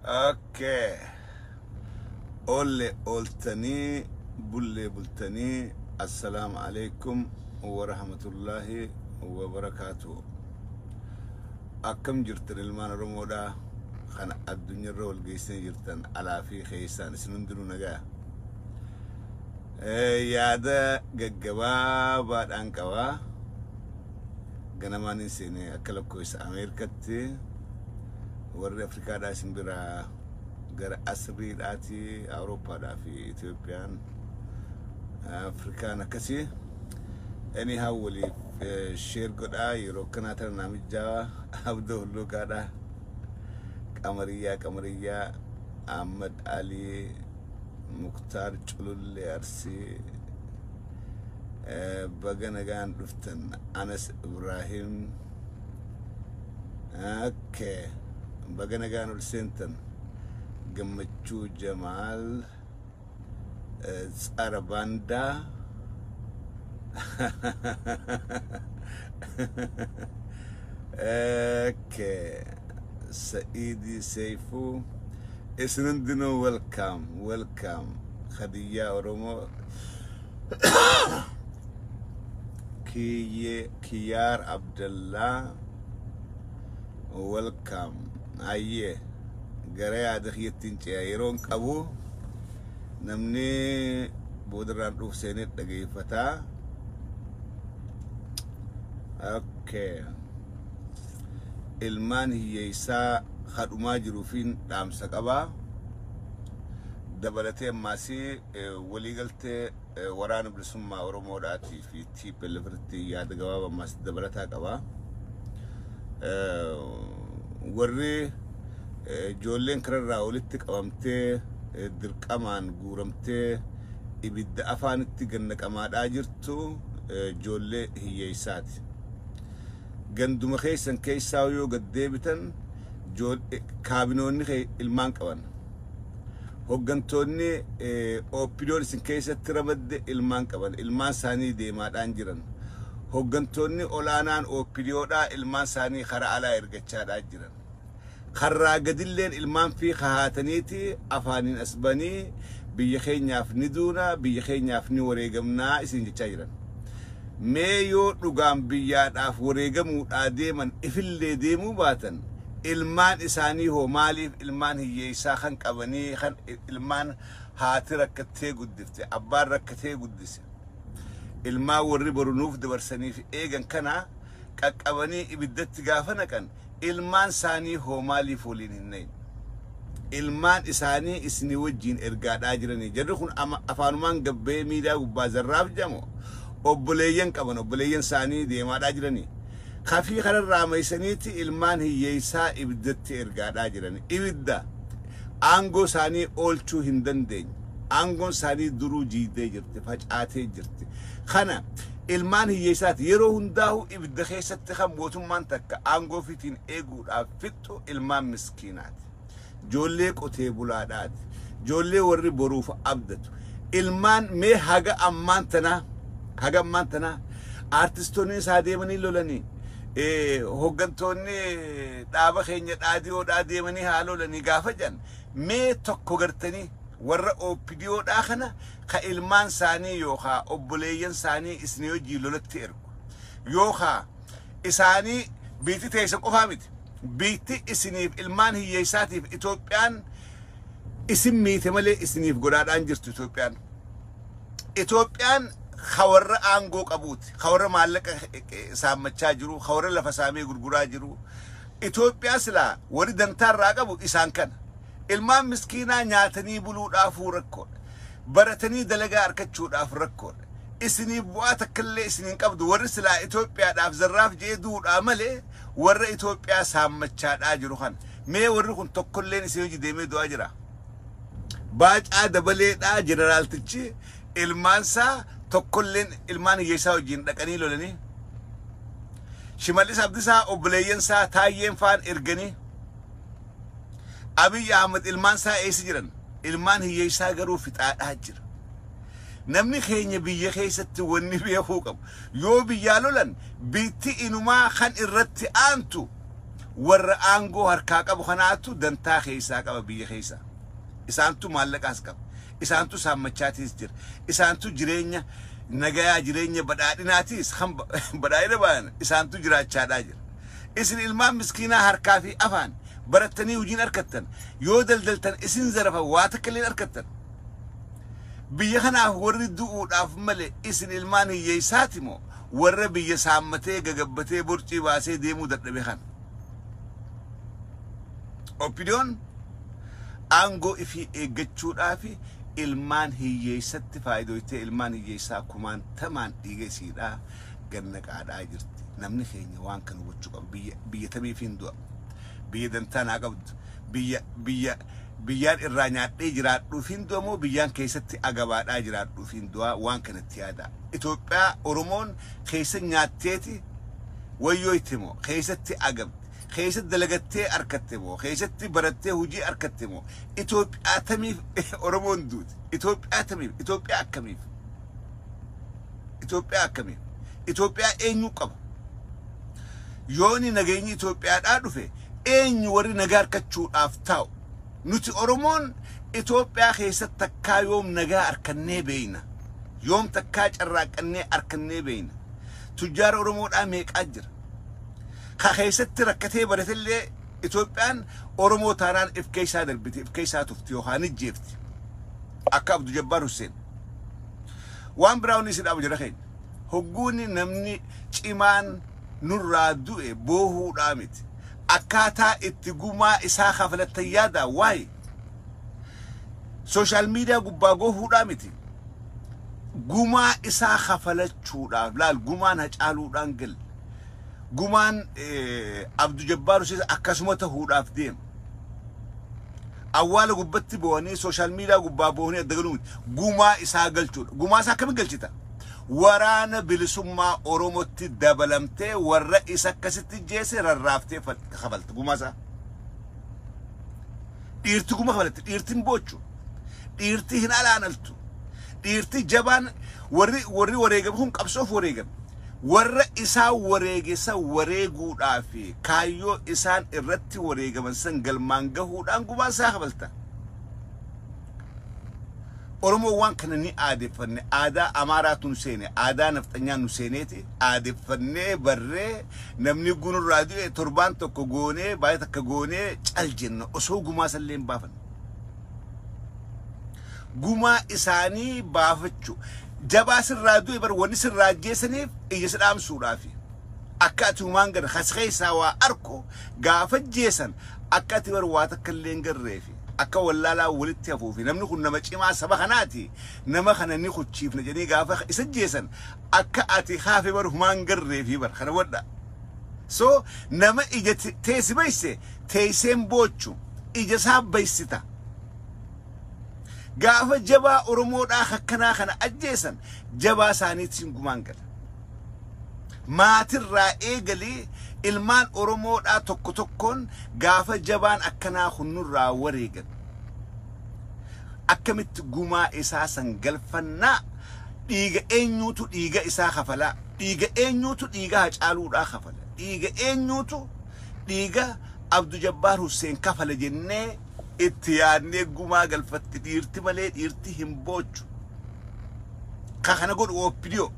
اوكي قلتني بلتني السلام عليكم ورحمة الله وبركاته. أكم جرتن المان رمودا خان الدنيا رول جيسين جرتن على في خيسان سنندرو نجا يادا ججوا بعد أنكوا جناماني سيني أكلب كويس أمريكا تي ورد أفريقيا دا سنبرا غير أسري داتي أوروبا دا في إثيوبيان أفريقيا نكسي أني هاولي شير قدا يرو كناتر نامي جاوا عبدو اللو كادا كامريا أحمد علي مختار جلول أرسي بغنغان رفتن أنس إبراهيم اوكي بغنغان السنتن قمتشو جمال سارباندا اوكي سعيدي سيفو اسنندنو ويلكم خديجة أورومو كيار عبد الله ويلكم أيه غريا دخيتين تيرون أبو نمني بودران روح سنت لقي فتا اوكي المان هي يسا خدما جروفين دام سقبا دبلتي ماسي ولي قلت وران بلسما ورمو داتي في تي بلفرتي ياد قبا ماس دبلتها قبا وري جولين كرر ولتك قومتي درقمان غورمتي إبدا أفانتي جنك أماد أجرتو جولي هي يسات جندو مخيسن كيساويو قد ديبتن جول كابينوني خي المان كوان هوغنتوني أوبيدون سن كيسة ترمد المان كوان المان ساني ديمات أنجرن هوغنتوني أولانان أوبيديودا المان ساني خرا على إرجتشاد أجرن خرا قدلين المان في خهاتنيتي أفانين أسباني بيخين يافني دونا بيخين يافني وريقمنا إسين جتشايرن ميو نقام بيات أف وريقمو آديمن إفل ديمو باتن المان إساني هو مالي المان هي يساخن كابني خن المان هاتي ركتي قدفتي أبار ركتي قدسي الما وري برنوف دبرساني في إيغن كنا كابني إبدت قافنا كان المان ساني هو مالي فولين هنين المان إساني إسني وجين إرقاد آجراني جرخون أفانمان قبه ميدا وبازراف جامو أبليين كمان أبليين ساني ديما آجراني خافي خلال رامي سانيتي المان هي يسا إبدت إرقاد آجراني إبدا آنغو ساني أولچو هندن دين آنغو ساني درو جيدي جرتي فاجآتي جرتي خانا المان هي يسات يرو هنداهو إبدا خيست خم وطمان تكا آنغو فيتين إيقود أفتو المان مسكينات جولي قطي بولادات جولي وري بروف أبدت المان مي هاگا أمانتنا آرتستوني ساديماني لولاني هوغنتوني دابا خينيت آديماني هالولاني غافجان مي توكو غرتني ورا أوبيديو داخنا خا المان ساني يوخا أبوليين ساني إسنيو جيلولت إركو يوخا إساني بيتي تيسن قفامت بيتي إسنيف المان هي يساتي في إثيوبيان اسمي تملي إسنيف قراد أنجرت إثيوبيان خور أنجو قبوت خور مالك سام تشاجرو خور لفسامي غرغرا جرو إثيوبيا سلا وردن تار راقبو إسان كان المان مسكينا نياتني بلو دافو ركود برتني دلقا أركتشو داف ركود إسنيف بواتك كل إسنين قبض ورسلا إثيوبيا داف زراف جيدو عملي ور إثيوبيا سامتشاد أجرو خان مي ورخون تكلين سيوجي ديمي دو أجرا باج آدبالي دا جنرال تجي المانسا تكلين المان يساو جين دقاني لولني شماليس عبدسا أبليين سا تايين فان إرغني أبي أحمد المانسا إيس جرن المان هي يسا غرو فتاة أجر نمني خيني بيا خيست وني بيا فوقم يو بيا لولن بيتي إنما خان إرتي أنتو warra aangoo harkaa qabu kanaatu dantaa keessaa qaba biyya keessa isaantu maallaqaas qaba isaantu saammachaatis jira isaantu jireenya nagayaa jireenya badhaadhinaatis badhaadhina baan isaantu jiraachaadhaa jira isin ilmaan miskiinaa harkaa fi afaan barattanii hojiin arkattan yoo daldaltan isin zarafa waa takka illee arkattan biyya kanaaf warri du'uudhaaf malee isin ilmaan hiyyeessaati moo warra biyya saammatee gagabbatee borcii baasee deemuu dadhabe kan opinion aangoo ifii eeggachuudhaaf ilmaan hiyyeessatti faayidootee ilmaan hiyyeessaa kumaantamaan dhiigesiidhaa gannaqaadhaa jirti namni keenya waan kan gochuu qabu biyya tamiif hin du'a biyya dantaa qabdu biyyaan irraa nyaadhee jiraadhuuf hin du'a moo biyyaan keessatti agabaadhaa jiraadhuuf hin du'a waan kanatti yaada Itoophiyaa Oromoon keessa nyaatteeti wayyoo itti moo keessatti agabdi keessatti dalagattee arkatte moo keessatti barattee hojii arkatte moo Itoophiyaa tamiif Oromoon duuti Itoophiyaa tamiif Itoophiyaa akkamiif Itoophiyaa eenyu qaba yooni nageenyi Itoophiyaadhaa dhufe eenyu warri nagaa arkachuudhaaf taa'u nuti Oromoon Itoophiyaa keessatti takkaa yoom nagaa arkannee beeyna yoom takkaa carraaqannee arkannee beeyna tujjaara Oromoodhaa meeqaa jira ka keessatti rakkatee baratellee Itoophiyaan Oromoo taanaan if keessaa darbite if keessaa tufti yookaan ijjeefti akka Abduu Jabbaar Hussein waan biraawni isin dhabu jira keenya hogguuni namni cimaan nurraa du'e boohuudhaa miti akkaataa itti gumaa isaa kafalatan yaada waay social media gubbaa goohuudhaa miti gumaa isaa kafalachuudhaaf laal gumaan hacaaluudhaan gal gumaan Abduu Jabbaar Hussein akkasuma ta'uudhaaf deema awwaala gubbatti boonii social media gubbaa boonii addagaluu gumaa isaa galchuudha gumaa isaa akkamiin galchita waraana bilisummaa Oromotti dabalamtee warra isa akkasitti jeese rarraaftee kafalta gumaasa dhiirti guma kafalatti dhiirtiin boochu dhiirti hin alaanaltu dhiirti jabaan warri wareegame kun qabsoof wareegame warra isaa wareegessa wareeguudhaaf kaayyoo isaan irratti wareegaman san galmaan gahuudhaan gumaasa kafalta Oromoo waan kana ni aadeffanne aadaa Amaaraatu nu seene aadaa nafxanyaan nu seeneeti aadeffannee barree namni gunurraa du'e torbaan tokko goonee baay'ee takka goonee cal jenna osoo gumaa salleen baafan gumaa isaanii baafachuu jabaa sirraa du'e bar wanni sirraa jeesaniif iyya sidhaamsuudhaaf akka ati humaan gada kaskeessaa waa arko gaafa jeesan akka ati bar waa takka illeen garreefi akka wallaalaa walitti hafuufi namni kun nama cimaa saba kanaati nama kana ni kuchiifna jedhanii gaafa isa jeesan akka ati haafe bar humaan garreefi bar kana wadha so nama ija teessi bayse teesseen boochu ija isaa baysita gaafa jabaa Oromoodhaa akkanaa kana ajjeesan jabaa isaaniitiin gumaan gala maatirraa eegalee ilmaan Oromoodhaa tokko tokkoon gaafa jabaan akkanaa hunnurraa wareegan akkamitti gumaa isaa san galfannaa dhiiga eenyuutu dhiiga isaa kafala dhiiga eenyuutu dhiiga hacaaluudhaa kafala dhiiga eenyuutu dhiiga Abduu Jabbaar Hussein kafala jennee itti yaadnee gumaa galfatti dhiirti malee dhiirti hin boochu kana godhu opinion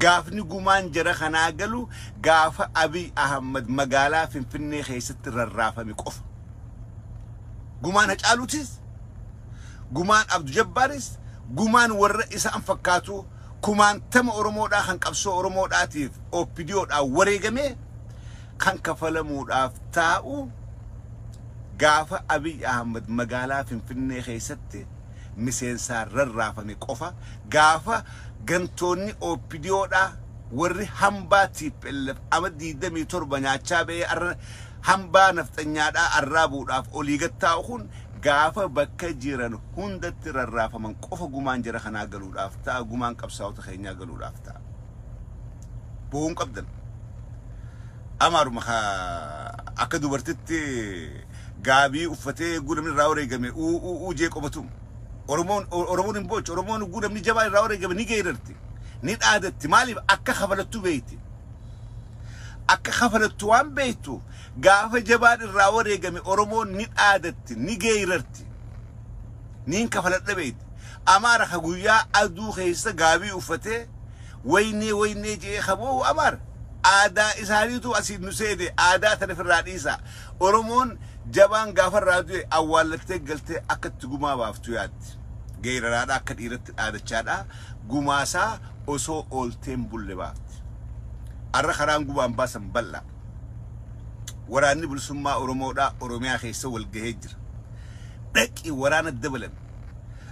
gaafni gumaan jara kanaa galu gaafa Abiy Ahmad magaalaa Finfinnee keessatti rarraafame qofa gumaan hacaaluutis gumaan Abduu Jabbaaris gumaan warra isaan fakkaatu kumaantama Oromoodhaa kan qabsoo Oromoodhaatiif opinionidhaa wareegame kan kafalamuudhaaf taa'u gaafa Abiy Ahmad magaalaa Finfinnee keessatti miseensaa rarraafame qofa gaafa gantoonni opinionidhaa warri hambaa TPLF amadii 27 nyaachaa ba'ee hambaa nafxanyaadhaa arraabuudhaaf olii gattaa'u kun gaafa bakka jiran hundatti rarraafaman qofa gumaan jara kanaa galuudhaaf ta'a gumaan qabsaa'ota keenyaa galuudhaaf ta'a bu'uun qabdan amaaruma akka dubartitti gaabii uffatee gudamni irraa wareegame jee qobatu Oromoon hin boochu Oromoon gudamni jabaa irraa wareegame ni geerarti ni dhaadatti maaliif akka kafalattu beeyti akka kafalatu waan beektu gaafa jabaan irraa wareegame Oromoon ni dhaadatti ni geerarti niin kafaladha beekti Amaara ka guyyaa aduu keessa gaabii uffatee waynee jee qaboo Amaara aadaa isaaniitu asiin nu seede aadaa tana firraa dhiisa Oromoon jabaan gaafa irraa du'e awwaalattee galtee akkatti gumaa baaftu yaaddi geeraraadha akka dhiiratti dhaadachaadha gumaasaa osoo oolteen bulle baafti arra karaan gubaan baasan bal'aa waraanni bilisummaa Oromoodha Oromiyaa keessa wal gahee jira dhaqi waraana dabalan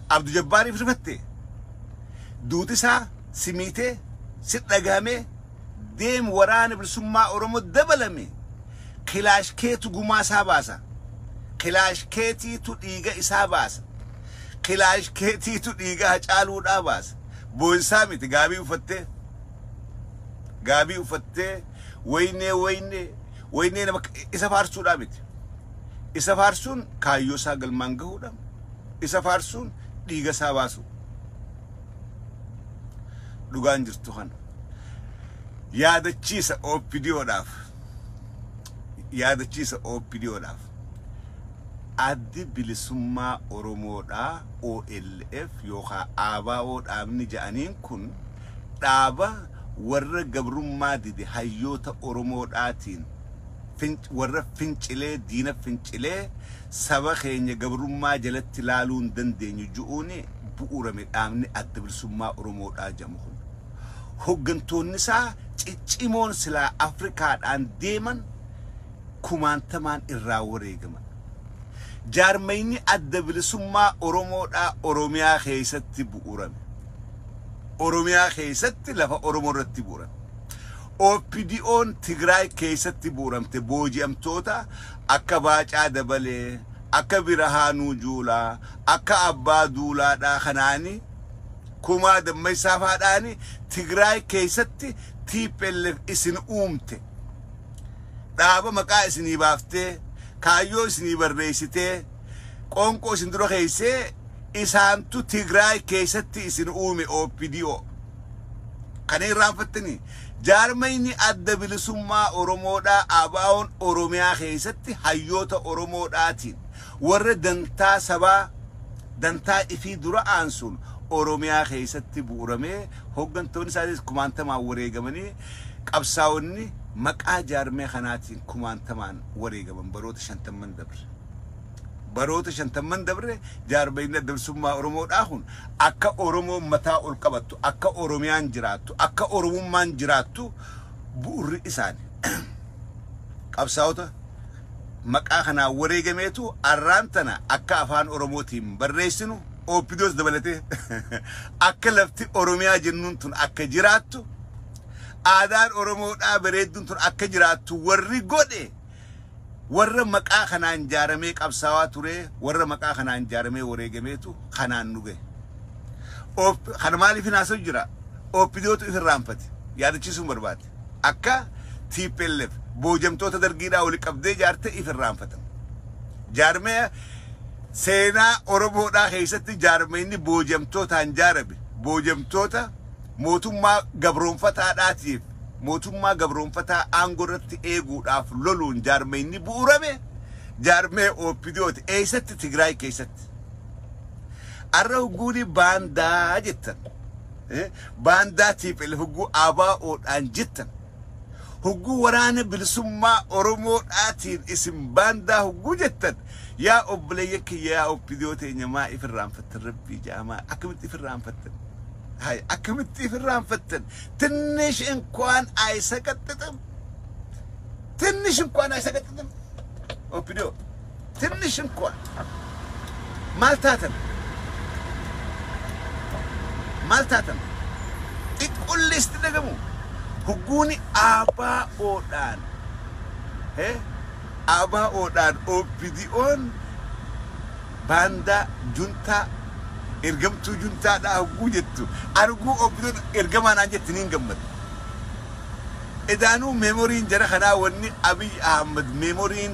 Abdu Jabbaariif rifatte duutisaa simiitee si dhagahamee deem waraana bilisummaa Oromoo dabalame kilaashkeetu gumaasaa baasa kilaashkeetiitu dhiiga isaa baasa kilaashkeetiitu dhiiga hacaaluudhaa baasa boonsaa miti gaabii uffattee waynee nama isa faarsuudhaa miti isa faarsuun kaayyoo isaa galmaan gahuudha isa faarsuun dhiiga isaa baasu dhugaan jirtu kana yaadachiisa OPDOdhaaf addi bilisummaa Oromoodhaa OLF yookaan ABO dhaabni ja'aniin kun dhaaba warra gabrummaa dide hayyoota Oromoodhaatiin warra fincilee diina fincilee saba keenya gabrummaa jalatti laaluun dandeenyu ju'uuni bu'uurame dhaabni adda bilisummaa Oromoodhaa jedhamu kun hoggantoonni isaa ciccimoon silaa Afrikaadhaan deeman kumaantamaan irraa wareegaman jaarmayni adda bilisummaa Oromoodhaa Oromiyaa keessatti bu'uurame Oromiyaa keessatti lafa Oromoo irratti bu'uurame OPDO'n Tigraay keessatti bu'uuramte booji'amtoota akka Baacaa Dabalee akka Birahaanuu Juulaa akka Abbaa Duulaadhaa kanaani kumaa dammaysaa faadhaani Tigraay keessatti TPLF isin uumte dhaaba maqaa isinii baaftee kaayyoo isinii barreessitee qoonqoo isin dura keessee isaantu Tigraay keessatti isin uume OPDO kana irraanfattanii jaarmayni adda bilisummaa Oromoodhaa ABO'n Oromiyaa keessatti hayyoota Oromoodhaatiin warra dantaa sabaa dantaa ifii dura aansuun Oromiyaa keessatti bu'uuramee hoggantoonni isaaniis kumaantamaan wareegamanii qabsaa'onni maqaa jaarmee kanaatiin kumaantamaan wareegaman baroota 50 dabre baroota 50 dabre jaarmayni adda bilisummaa Oromoodhaa kun akka Oromoo mataa ol qabattu akka Oromiyaan jiraattu akka Oromummaan jiraattu bu'uurri isaanii qabsaa'ota maqaa kanaa wareegameetu arraan tana akka afaan Oromootiin barreessinu OPDOs dabalatee akka lafti Oromiyaa jennuun tun akka jiraattu aadaan Oromoodhaa bareedduun tun akka jiraattu warri godhe warra maqaa kanaan jaaramee qabsaawaa ture warra maqaa kanaan jaaramee wareegameetu kanaan nu gahe kana maaliif hinaasu jira OPDOtu ifirraanfate yaadachiisuun barbaade akka TPLF boojamtoota dargiidhaa wali qabdee jaarte ifirraanfatan jaarmee seenaa Oromoodhaa keessatti jaarmayni boojamtootaan jaarame boojamtoota mootummaa gabroonfataadhaatiif mootummaa gabroonfataa aangorratti eeguudhaaf loluun jaarmayni bu'uurame jaarmee OPDOti eessatti Tigraay keessatti arra huguuni baandaa jettan baandaa TPLF huguu ABO'dhaan jettan huguu waraana bilisummaa Oromoodhaatiin isin baandaa huguu jettan yaa obboleeyya kiyya yaa OPDO teenya maa ifirraanfattan rabbii jaamaa akkamitti ifirraanfattan هاي أكملتي في الرام فتن تنش إنكوان أي سكتتم تنش إنكوان أي سكتتم أوبيدو تنش إنكوان مالتاتن تقول لي استدقمو هقوني ABO'dhaan ABO'dhaan OPDO'n banda junta ergamtu junta da hujettu argu OPDO ergamaan anjettiniin gammad edanu memorin jara khana wonni Abiy Ahmed memorin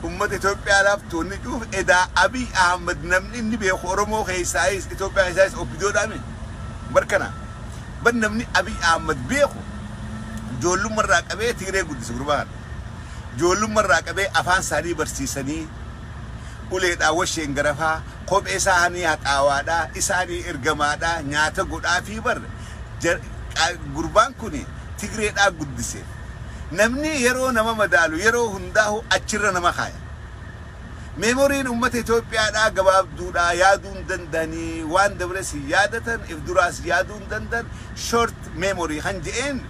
ummat Ethiopia laftonni duf eda Abiy Ahmed namni inni be Oromo keessaayis Ethiopia keessaayis OPDO dame barkana ban namni Abiy Ahmed be جولم الراقبة تيري قدس قربان جولم الراقبة أفان ساري برسيسني وليد أوشين غرفا قب إساني هتاوادا إساني إرغمادا نياتا قد في بر قربان كوني تيري دا قدس نمني يرو نما مدالو يرو هنداهو أچر نما خايا ميمورين أمت إثيوبيا دا قباب دودا يادون دندني وان دبرس يادتن إفدراس يادون دندن شورت ميموري هنجئين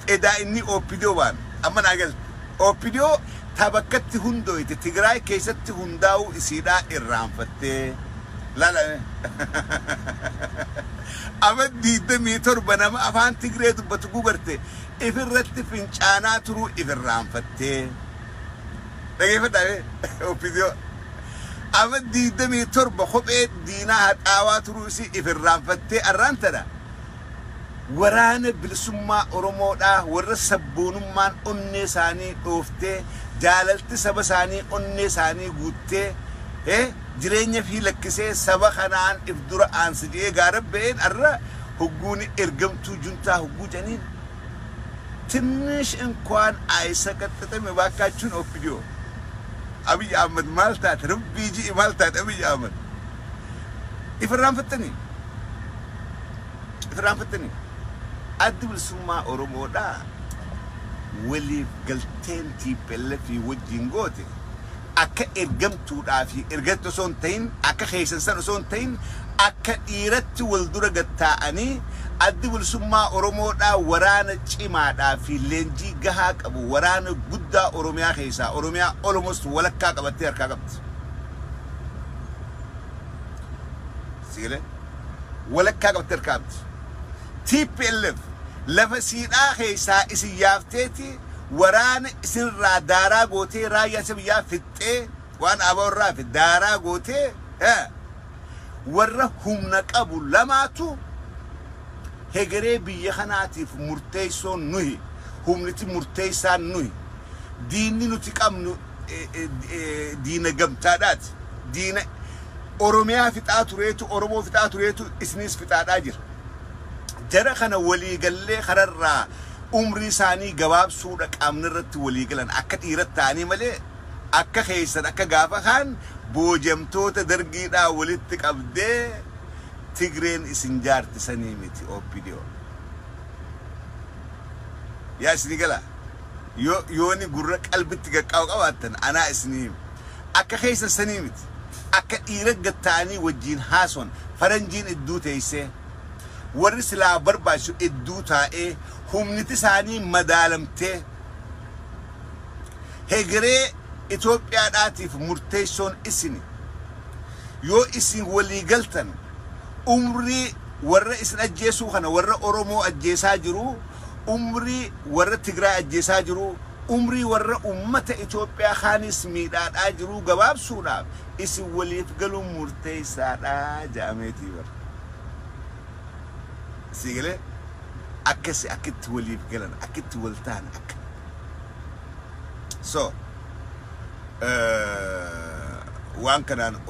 إدا إني أوبيديو وان أما ناقل أوبيديو تابكت هندو تتغراي كيست هنداو إسيدا إرام فتة لا أما ديدة ميتور بنام أفان تغراي دبتقو برتة إفرت فنشانا ترو إفرام فتة لكي فتاة أوبيديو أما ديدة ميتور بخبئت دينا هتاوات روسي إفرام فتة أرانتنا ورانا بالسماء أرمودا ورسبونمان أني ساني أوفته جاللت سبا ساني أني ساني قوته جرينيا في لكسي سبا خنان إفدر آنسجي غارب بين أرى هقوني إرقمتو جنتا هقو جنين تنش إنكوان آيسا كتتا مباكاتشون أوبيديو أبي أحمد مالتات ربي جي مالتات أبي أحمد إفرام فتني أدب سما أورومودا ولي قلتين تيبل في وجينغوتي أكا إرقمتو دافي إرقمتو سونتين أكا خيسن سنو سونتين أكا إيرت والدورة قطاعني أدب سما أورومودا ورانا چيما دافي لنجي غهاك أبو ورانا قدا أوروميا خيسا أوروميا أولموست ولكا قبتير كاقبت سيلة ولكا قبتير كاقبت TPLF لفسيد آخيسا إسي يافتيتي وران إسن را دارا قوتي را يسب يافتي وان أبو را في دارا قوتي ورا هم نقابو لماتو هجري بيخناتي في مرتيسون نوي هم نتي مرتيسان نوي ديني نتقام دين قمتادات دين أوروميا في تاتوريتو أورومو في تاتوريتو إسنيس في تاتاجر جرى خنا ولي قال لي خرر عمري ساني جواب سودك أمنرت ولي قالن أكد إيرت تاني ملي أكا خيسن أكا جافا خان بوجمتو تدرجي دا ولدتك أبدي تجرين إسنجار تسنيمتي أو فيديو يا سنيجلا يوني جرك قلبتك كاواتن أنا إسنيم أكا خيسن سنيمتي أكا إيرت تاني وجين هاسون فرنجين الدو تيسه ورسلا برباشو الدوتا هم نتساني مدالمته هجري إثيوبيا داتي في مرتيشون إسني يو إسن ولي قلتن عمري ورا إسن أجيسو خنا ورا أورومو أجيسا جرو عمري ورا تجرا أجيسا جرو عمري ورا أمة إثيوبيا خانس ميدان أجرو جواب سوناب إسن ولي فقلو مرتيسا جامتي ور سيقله أكسي أكت ولي فقلن أكت ولتان أك so وان كان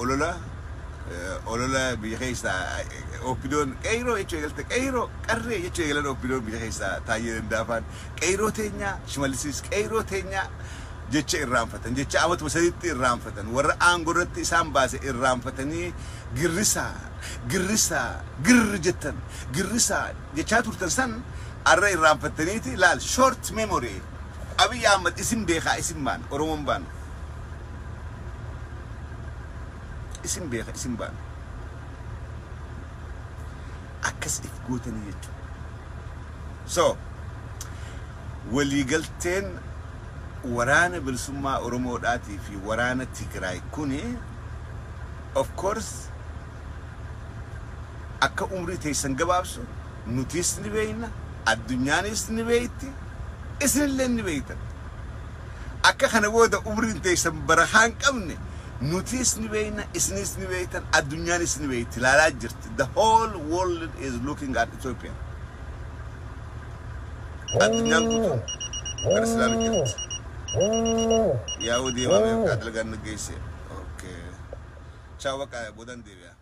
أولولا بيخيستا أوبيدون كيرو يتشغلت كيرو كرّي يتشغلن أوبيدون بيخيستا تايرن دافان كيرو تينيا شمالسيس كيرو تينيا جتش إرام فتن جتش أمت مسديد إرام فتن ورا أنغورت إسام باز إرام فتني جرّسا جر جتن جرّسا جتشاتور تنسن أرى إرام فتنيتي لا short memory أبي أحمد اسم بيخا اسم بان أورومون بان اسم بيخا اسم بان أكس إفقوتني يجو so واللي قلتين ورانا بالسماء أورومو داتي في ورانا تيكراي كوني of course أكا عمري تيسن قبابسو نوتيس نبينا الدنيا نيس نبيتي إسن اللي نبيتن أكا خنبودا عمري تيسن برهان كمني نوتيس نبينا إسنيس نبيتن الدنيا نيس نبيتي لا جرت the whole world is looking at Ethiopia الدنيا نقول كرسلان جرت يا ودي ما بيبقى تلقى النجيسي أوكي شاوك بودن ديبيا